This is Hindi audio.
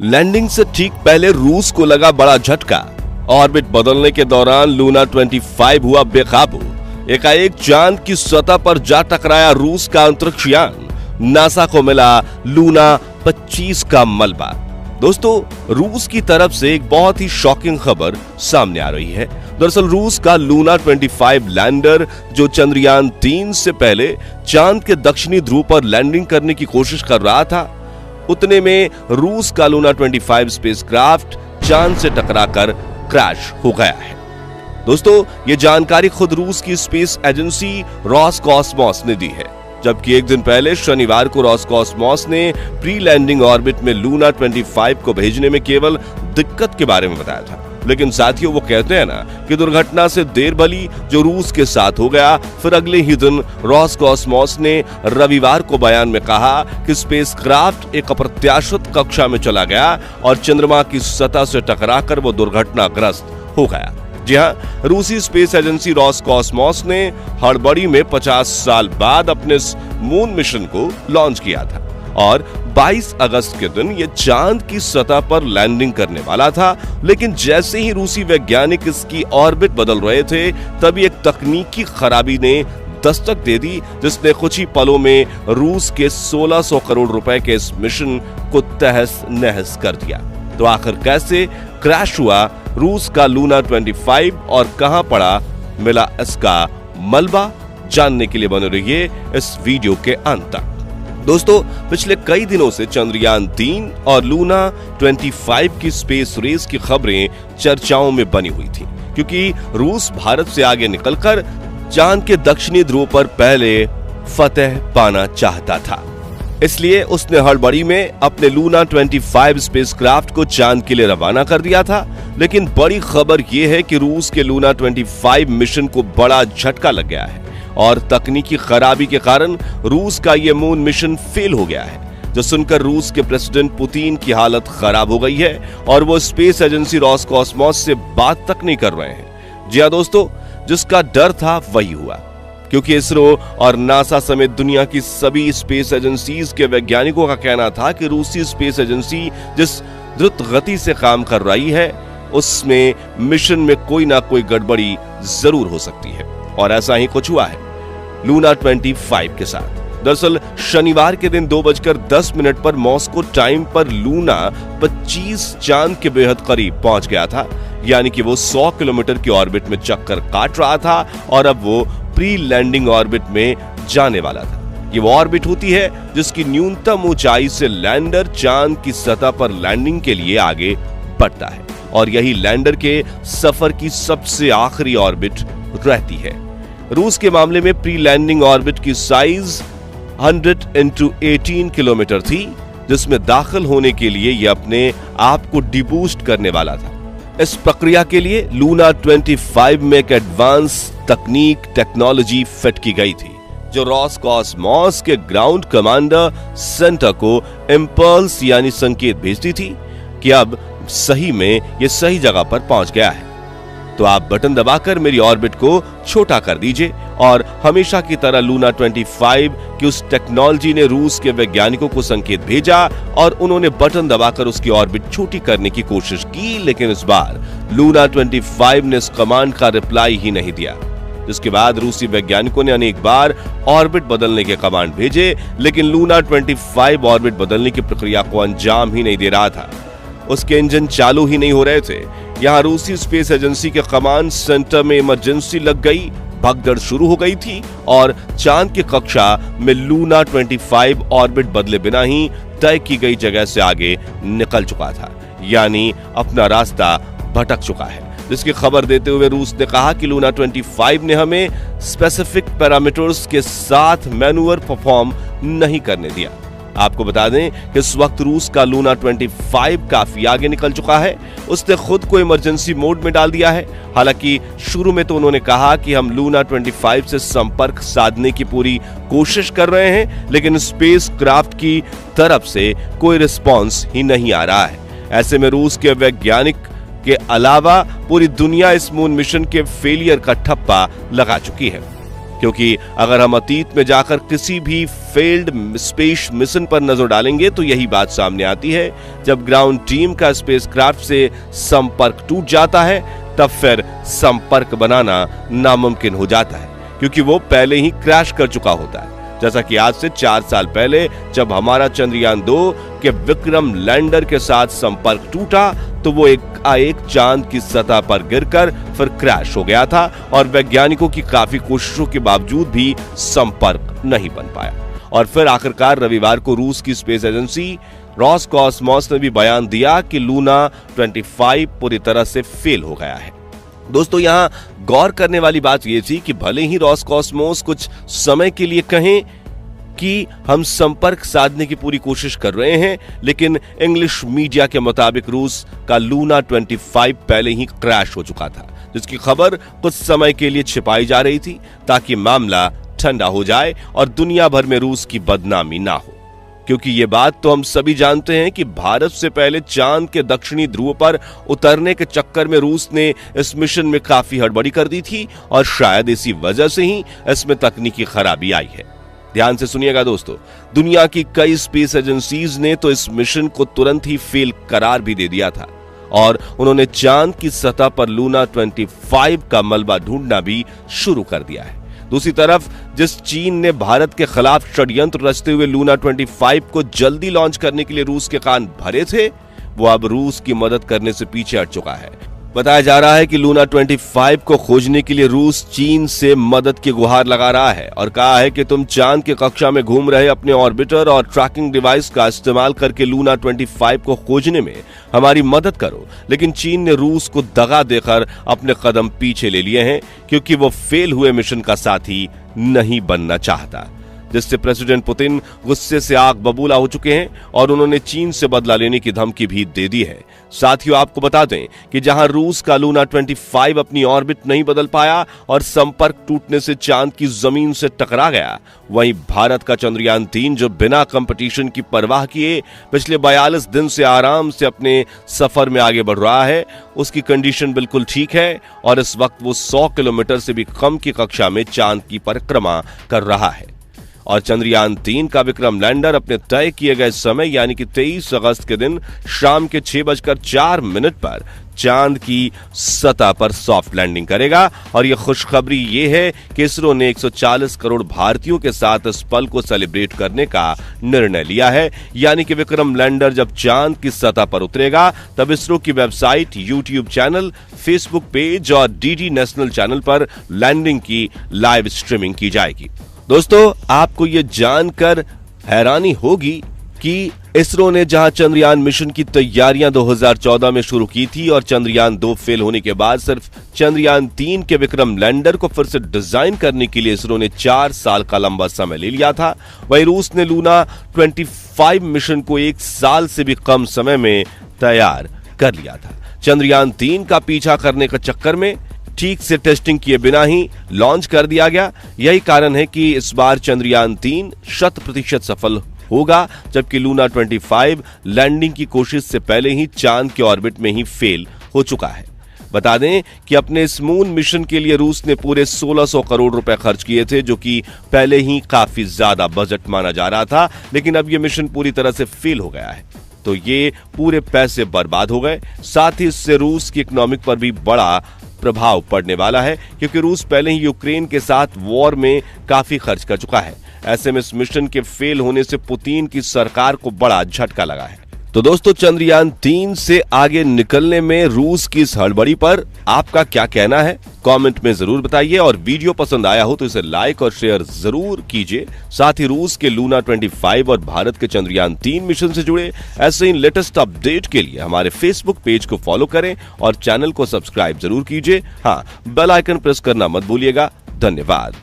लैंडिंग से ठीक पहले रूस को लगा बड़ा झटका। ऑर्बिट बदलने के दौरान लूना 25 हुआ बेकाबू। एकाएक चांद की सतह पर जा टकराया रूस का अंतरिक्ष यान। नासा को मिला लूना 25 का मलबा। दोस्तों, रूस की तरफ से एक बहुत ही शॉकिंग खबर सामने आ रही है। दरअसल रूस का लूना 25 लैंडर, जो चंद्रयान 3 से पहले चांद के दक्षिणी ध्रुव पर लैंडिंग करने की कोशिश कर रहा था, उतने में रूस का लूना 25 स्पेसक्राफ्ट चांद से टकराकर क्रैश हो गया है। दोस्तों, ये जानकारी खुद रूस की स्पेस एजेंसी रोसकॉस्मोस ने दी है, जबकि एक दिन पहले शनिवार को रोसकॉस्मोस ने प्री लैंडिंग ऑर्बिट में लूना 25 को भेजने में केवल दिक्कत के बारे में बताया था। लेकिन साथियों, वो कहते हैं ना कि दुर्घटना से देर भली जो रूस के साथ हो गया। फिर अगले ही दिन रोसकॉस्मोस ने रविवार को बयान में कहा कि स्पेसक्राफ्ट एक अप्रत्याशित कक्षा में चला गया और चंद्रमा की सतह से टकराकर वो दुर्घटनाग्रस्त हो गया। जी हां, रूसी स्पेस एजेंसी रोसकॉस्मोस ने हड़बड़ी में 50 साल बाद अपने मून मिशन को लॉन्च किया था और 22 अगस्त के दिन यह चांद की सतह पर लैंडिंग करने वाला था। लेकिन जैसे ही रूसी वैज्ञानिक इसकी ऑर्बिट बदल रहे थे, तभी एक तकनीकी खराबी ने दस्तक दे दी, जिसने कुछ ही पलों में रूस के 1600 करोड़ रुपए के इस मिशन को तहस नहस कर दिया। तो आखिर कैसे क्रैश हुआ रूस का लूना 25 और कहां पड़ा मिला इसका मलबा? जानने के लिए बने रहिए इस वीडियो के अंत तक। दोस्तों, पिछले कई दिनों से चंद्रयान 3 और लूना 25 की स्पेस रेस की खबरें चर्चाओं में बनी हुई थी, क्योंकि रूस भारत से आगे निकलकर चांद के दक्षिणी ध्रुव पर पहले फतह पाना चाहता था। इसलिए उसने हड़बड़ी में अपने लूना 25 स्पेसक्राफ्ट को चांद के लिए रवाना कर दिया था। लेकिन बड़ी खबर यह है कि रूस के लूना 25 मिशन को बड़ा झटका लग गया है और तकनीकी खराबी के कारण रूस का यह मून मिशन फेल हो गया है, जो सुनकर रूस के प्रेसिडेंट पुतिन की हालत खराब हो गई है और वो स्पेस एजेंसी रोसकॉस्मोस से बात तक नहीं कर रहे हैं। जी हां दोस्तों, जिसका डर था वही हुआ, क्योंकि इसरो और नासा समेत दुनिया की सभी स्पेस एजेंसीज के वैज्ञानिकों का कहना था कि रूसी स्पेस एजेंसी जिस द्रुत गति से काम कर रही है, उसमें मिशन में कोई ना कोई गड़बड़ी जरूर हो सकती है। और ऐसा ही कुछ हुआ है लूना 25 के साथ। दरअसल शनिवार के दिन 2:10 पर मॉस्को टाइम पर लूना 25 चांद के बेहद करीब पहुंच गया था। यानी कि वो 100 किलोमीटर की ऑर्बिट में चक्कर काट रहा था और अब वो प्री लैंडिंग ऑर्बिट में जाने वाला था। ये वो ऑर्बिट होती है जिसकी न्यूनतम ऊंचाई से लैंडर चांद की सतह पर लैंडिंग के लिए आगे बढ़ता है और यही लैंडर के सफर की सबसे आखिरी ऑर्बिट रहती है। रूस के मामले में प्री लैंडिंग ऑर्बिट की साइज 100x18 किलोमीटर थी, जिसमें दाखिल होने के लिए यह अपने आप को डिबूस्ट करने वाला था। इस प्रक्रिया के लिए लूना 25 में एक एडवांस टेक्नोलॉजी फिट की गई थी, जो रोसकॉस्मोस के ग्राउंड कमांडर सेंटर को इंपल्स यानी संकेत भेजती थी कि अब सही में ये सही जगह पर पहुंच गया है। तो आप बटन दबाकर मेरी ऑर्बिट को छोटा कर दीजिए। और हमेशा की तरह लूना 25 की उस टेक्नोलॉजी ने रूस के वैज्ञानिकों को संकेत भेजा और उन्होंने बटन दबाकर उसकी ऑर्बिट छोटी करने की कोशिश की। लेकिन इस बार लूना 25 ने इस कमांड का रिप्लाई ही नहीं दिया, जिसके बाद रूसी वैज्ञानिकों ने अनेक बार ऑर्बिट बदलने के कमांड भेजे, लेकिन लूना 25 ऑर्बिट बदलने की प्रक्रिया को अंजाम ही नहीं दे रहा था। उसके इंजन चालू ही नहीं हो रहे थे। यहां रूसी स्पेस एजेंसी के कमांड सेंटर में इमरजेंसी लग गई, भगदड़ शुरू हो गई थी और चांद की कक्षा में लूना 25 ऑर्बिट बदले बिना ही तय की गई जगह से आगे निकल चुका था, यानी अपना रास्ता भटक चुका है। जिसकी खबर देते हुए रूस ने कहा कि लूना 25 ने हमें स्पेसिफिक पैरामीटर्स के साथ मैन्यूवर परफॉर्म नहीं करने दिया। आपको बता दें कि इस वक्त रूस का लूना 25 काफी आगे निकल चुका है। उसने खुद को इमरजेंसी मोड में डाल दिया है। हालांकि शुरू में तो उन्होंने कहा कि हम लूना 25 से संपर्क साधने की पूरी कोशिश कर रहे हैं, लेकिन स्पेस क्राफ्ट की तरफ से कोई रिस्पॉन्स ही नहीं आ रहा है। ऐसे में रूस के वैज्ञानिक के अलावा पूरी दुनिया इस मून मिशन के फेलियर का ठप्पा लगा चुकी है। क्योंकि अगर हम अतीत में जाकर किसी भी फेल्ड स्पेस मिशन पर नजर डालेंगे तो यही बात सामने आती है। जब ग्राउंड टीम का स्पेसक्राफ्ट से संपर्क टूट जाता है तब फिर संपर्क बनाना नामुमकिन हो जाता है, क्योंकि वो पहले ही क्रैश कर चुका होता है। जैसा कि आज से 4 साल पहले जब हमारा चंद्रयान 2 के विक्रम लैंडर के साथ संपर्क टूटा तो वो एक चांद की सतह पर गिरकर फिर क्रैश हो गया था और वैज्ञानिकों की काफी कोशिशों के बावजूद भी संपर्क नहीं बन पाया। और फिर आखिरकार रविवार को रूस की स्पेस एजेंसी रोसकॉस्मोस ने भी बयान दिया कि लूना 25 पूरी तरह से फेल हो गया है। दोस्तों, यहाँ गौर करने वाली बात यह थी कि भले ही रोसकॉस्मोस कुछ समय के लिए कहें कि हम संपर्क साधने की पूरी कोशिश कर रहे हैं, लेकिन इंग्लिश मीडिया के मुताबिक रूस का लूना 25 पहले ही क्रैश हो चुका था, जिसकी खबर कुछ समय के लिए छिपाई जा रही थी ताकि मामला ठंडा हो जाए और दुनिया भर में रूस की बदनामी ना हो। क्योंकि ये बात तो हम सभी जानते हैं कि भारत से पहले चांद के दक्षिणी ध्रुव पर उतरने के चक्कर में रूस ने इस मिशन में काफी हड़बड़ी कर दी थी और शायद इसी वजह से ही इसमें तकनीकी खराबी आई है। ध्यान से सुनिएगा दोस्तों, दुनिया की कई स्पेस एजेंसीज ने तो इस मिशन को तुरंत ही फेल करार भी दे दिया था और उन्होंने चांद की सतह पर लूना 25 का मलबा ढूंढना भी शुरू कर दिया है। दूसरी तरफ जिस चीन ने भारत के खिलाफ षड्यंत्र रचते हुए लूना 25 को जल्दी लॉन्च करने के लिए रूस के कान भरे थे, वो अब रूस की मदद करने से पीछे हट चुका है। बताया जा रहा है कि लूना 25 को खोजने के लिए रूस चीन से मदद की गुहार लगा रहा है और कहा है कि तुम चांद की कक्षा में घूम रहे अपने ऑर्बिटर और ट्रैकिंग डिवाइस का इस्तेमाल करके लूना 25 को खोजने में हमारी मदद करो। लेकिन चीन ने रूस को दगा देकर अपने कदम पीछे ले लिए हैं, क्योंकि वो फेल हुए मिशन का साथी नहीं बनना चाहता, जिससे प्रेसिडेंट पुतिन गुस्से से आग बबूला हो चुके हैं और उन्होंने चीन से बदला लेने की धमकी भी दे दी है। साथियों, आपको बता दें कि जहां रूस का लूना 25 अपनी ऑर्बिट नहीं बदल पाया और संपर्क टूटने से चांद की जमीन से टकरा गया, वहीं भारत का चंद्रयान 3 जो बिना कंपटीशन की परवाह किए पिछले 42 दिन से आराम से अपने सफर में आगे बढ़ रहा है, उसकी कंडीशन बिल्कुल ठीक है और इस वक्त वो 100 किलोमीटर से भी कम की कक्षा में चांद की परिक्रमा कर रहा है। और चंद्रयान 3 का विक्रम लैंडर अपने तय किए गए समय यानी कि 23 अगस्त के दिन शाम के 6:04 पर चांद की सतह पर सॉफ्ट लैंडिंग करेगा। और यह खुशखबरी ये है कि इसरो ने 140 करोड़ भारतीयों के साथ इस पल को सेलिब्रेट करने का निर्णय लिया है। यानी कि विक्रम लैंडर जब चांद की सतह पर उतरेगा तब इसरो की website, YouTube channel, Facebook page और डीडी नेशनल चैनल पर लैंडिंग की लाइव स्ट्रीमिंग की जाएगी। दोस्तों, आपको यह जानकर हैरानी होगी कि इसरो ने जहां चंद्रयान मिशन की तैयारियां 2014 में शुरू की थी और चंद्रयान 2 फेल होने के बाद सिर्फ चंद्रयान 3 के विक्रम लैंडर को फिर से डिजाइन करने के लिए इसरो ने 4 साल का लंबा समय ले लिया था, वहीं रूस ने लूना 25 मिशन को 1 साल से भी कम समय में तैयार कर लिया था। चंद्रयान 3 का पीछा करने के चक्कर में ठीक से टेस्टिंग किए बिना ही लॉन्च कर दिया गया। यही कारण है कि इस बार चंद्रयान 3 100% सफल होगा, जबकि लूना 25 लैंडिंग की कोशिश से पहले ही चांद के ऑर्बिट में ही फेल हो चुका है। बता दें कि अपने इस मून मिशन के लिए रूस ने पूरे 1600 करोड़ रुपए खर्च किए थे, जो कि पहले ही काफी ज्यादा बजट माना जा रहा था, लेकिन अब यह मिशन पूरी तरह से फेल हो गया है, तो ये पूरे पैसे बर्बाद हो गए। साथ ही इससे रूस की इकोनॉमिक पर भी बड़ा प्रभाव पड़ने वाला है, क्योंकि रूस पहले ही यूक्रेन के साथ वॉर में काफी खर्च कर चुका है। ऐसे में इस मिशन के फेल होने से पुतिन की सरकार को बड़ा झटका लगा है। तो दोस्तों, चंद्रयान 3 से आगे निकलने में रूस की इस हड़बड़ी पर आपका क्या कहना है, कमेंट में जरूर बताइए। और वीडियो पसंद आया हो तो इसे लाइक और शेयर जरूर कीजिए। साथ ही रूस के लूना 25 और भारत के चंद्रयान 3 मिशन से जुड़े ऐसे ही लेटेस्ट अपडेट के लिए हमारे फेसबुक पेज को फॉलो करें और चैनल को सब्सक्राइब जरूर कीजिए। हाँ, बेल आइकन प्रेस करना मत भूलिएगा। धन्यवाद।